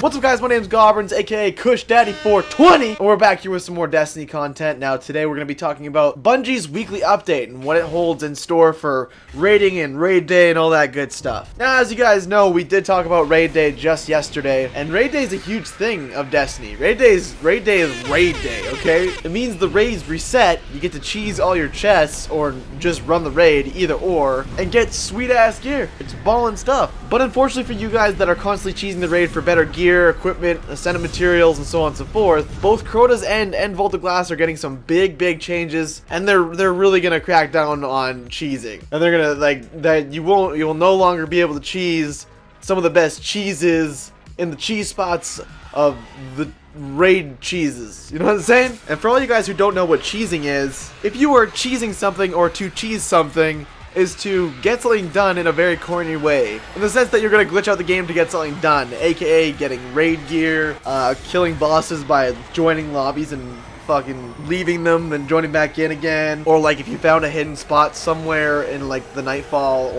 What's up, guys? My name's Goblins, aka Kush Daddy 420, and we're back here with some more Destiny content. Now, today we're going to be talking about Bungie's weekly update and what it holds in store for raiding and raid day and all that good stuff. Now, as you guys know, we did talk about raid day just yesterday, and raid day is a huge thing of Destiny. Raid day is raid day, okay? It means the raids reset, you get to cheese all your chests, or just run the raid, either or, and get sweet-ass gear. It's ballin' stuff. But unfortunately for you guys that are constantly cheesing the raid for better gear, equipment, ascendant materials, and so on and so forth, both Crota's End and Vault of Glass are getting some big changes, and they're really gonna crack down on cheesing. And they're gonna you will no longer be able to cheese some of the best cheeses in the cheese spots of the raid cheeses. You know what I'm saying? And for all you guys who don't know what cheesing is, if you are cheesing something or to cheese something, is to get something done in a very corny way. In the sense that you're going to glitch out the game to get something done, aka getting raid gear, killing bosses by joining lobbies and fucking leaving them and joining back in again, or like if you found a hidden spot somewhere in like the Nightfall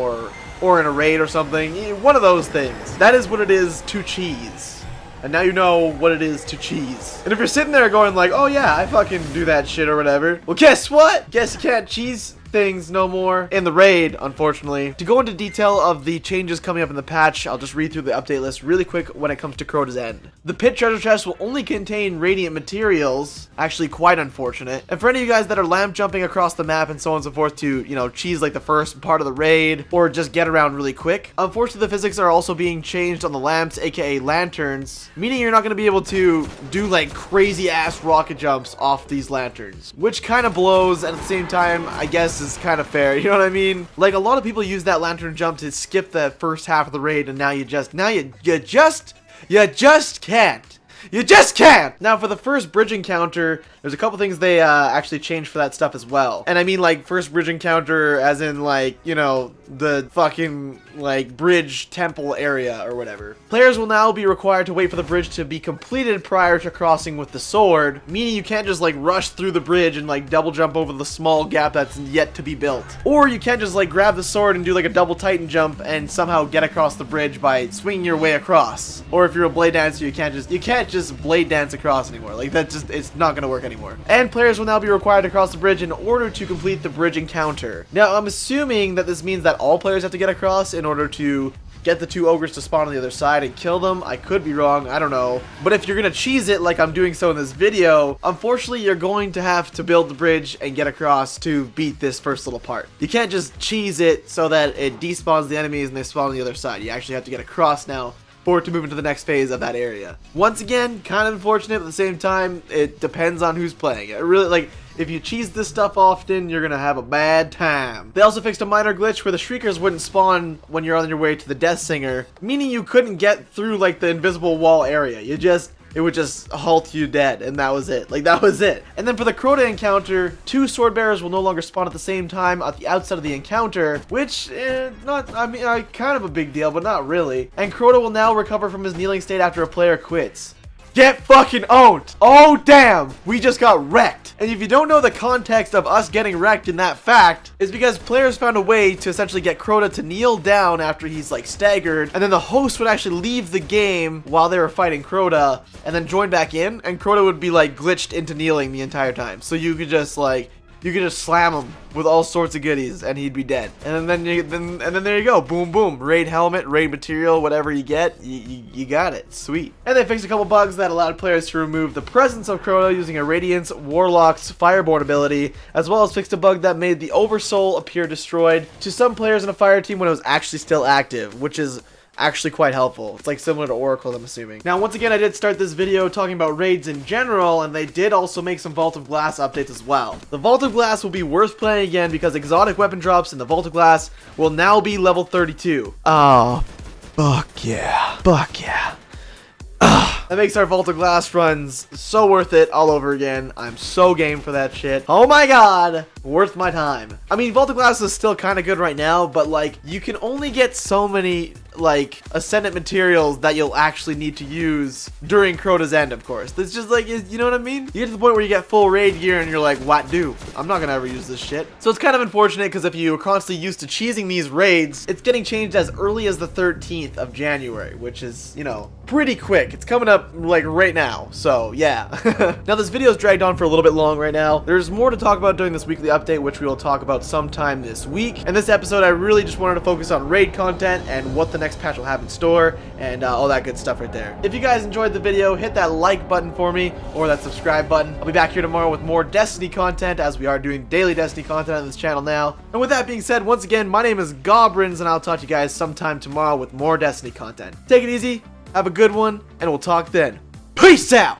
or in a raid or something, one of those things. That is what it is to cheese. And now you know what it is to cheese. And if you're sitting there going like, oh yeah, I fucking do that shit or whatever, well guess what? Guess you can't cheese things no more in the raid, unfortunately. To go into detail of the changes coming up in the patch, I'll just read through the update list really quick when it comes to Crota's End. The pit treasure chest will only contain radiant materials, actually quite unfortunate. And for any of you guys that are lamp jumping across the map and so on and so forth to, you know, cheese like the first part of the raid or just get around really quick, unfortunately the physics are also being changed on the lamps, aka lanterns, meaning you're not going to be able to do like crazy ass rocket jumps off these lanterns, which kind of blows, and at the same time I guess is kind of fair, you know what I mean? Like, a lot of people use that lantern jump to skip the first half of the raid, and now you just can't. You just can't! Now, for the first bridge encounter, there's a couple things they actually changed for that stuff as well. And I mean, like, first bridge encounter as in, like, you know, the fucking, like, bridge temple area or whatever. Players will now be required to wait for the bridge to be completed prior to crossing with the sword, meaning you can't just, like, rush through the bridge and, like, double jump over the small gap that's yet to be built. Or you can't just, like, grab the sword and do, like, a double titan jump and somehow get across the bridge by swinging your way across. Or if you're a blade dancer, you can't just blade dance across anymore. Like, that just, it's not gonna work anymore. And players will now be required to cross the bridge in order to complete the bridge encounter. Now, I'm assuming that this means that all players have to get across in order to get the two ogres to spawn on the other side and kill them. I could be wrong, I don't know. But if you're gonna cheese it like I'm doing so in this video, unfortunately you're going to have to build the bridge and get across to beat this first little part. You can't just cheese it so that it despawns the enemies and they spawn on the other side. You actually have to get across now for it to move into the next phase of that area. Once again, kind of unfortunate, but at the same time, it depends on who's playing it. Really, like, if you cheese this stuff often, you're gonna have a bad time. They also fixed a minor glitch where the Shriekers wouldn't spawn when you're on your way to the Death Singer, meaning you couldn't get through, like, the invisible wall area. It would just halt you dead, and that was it. Like, that was it. And then for the Crota encounter, two sword bearers will no longer spawn at the same time at the outset of the encounter, which, kind of a big deal, but not really. And Crota will now recover from his kneeling state after a player quits. Get fucking owned! Oh damn! We just got wrecked! And if you don't know the context of us getting wrecked in that fact, it's because players found a way to essentially get Crota to kneel down after he's like staggered, and then the host would actually leave the game while they were fighting Crota, and then join back in, and Crota would be like glitched into kneeling the entire time. So you could just like, you could just slam him with all sorts of goodies and he'd be dead. And then there you go. Boom, boom. Raid helmet, raid material, whatever you get, you got it. Sweet. And they fixed a couple bugs that allowed players to remove the presence of Crota using a Radiance Warlock's Fireborn ability, as well as fixed a bug that made the Oversoul appear destroyed to some players in a fire team when it was actually still active, which is actually quite helpful. It's like similar to Oracle, I'm assuming. Now, once again, I did start this video talking about raids in general, and they did also make some Vault of Glass updates as well. The Vault of Glass will be worth playing again because exotic weapon drops in the Vault of Glass will now be level 32. Oh, fuck yeah. Fuck yeah. That makes our Vault of Glass runs so worth it all over again. I'm so game for that shit. Oh my god, worth my time. I mean, Vault of Glass is still kind of good right now, but like, you can only get so many like ascendant materials that you'll actually need to use during Crota's End, of course. It's just like, you know what I mean? You get to the point where you get full raid gear and you're like, what do? I'm not gonna ever use this shit. So it's kind of unfortunate because if you are constantly used to cheesing these raids, it's getting changed as early as the 13th of January, which is, you know, pretty quick. It's coming up like right now, so yeah. Now this video's dragged on for a little bit long right now. There's more to talk about during this weekly update, which we will talk about sometime this week. And this episode, I really just wanted to focus on raid content and what the next patch will have in store and all that good stuff right there. If you guys enjoyed the video, hit that like button for me or that subscribe button. I'll be back here tomorrow with more Destiny content, as we are doing daily Destiny content on this channel now. And with that being said, once again, my name is Gobrins, and I'll talk to you guys sometime tomorrow with more Destiny content. Take it easy. Have a good one, and we'll talk then. Peace out!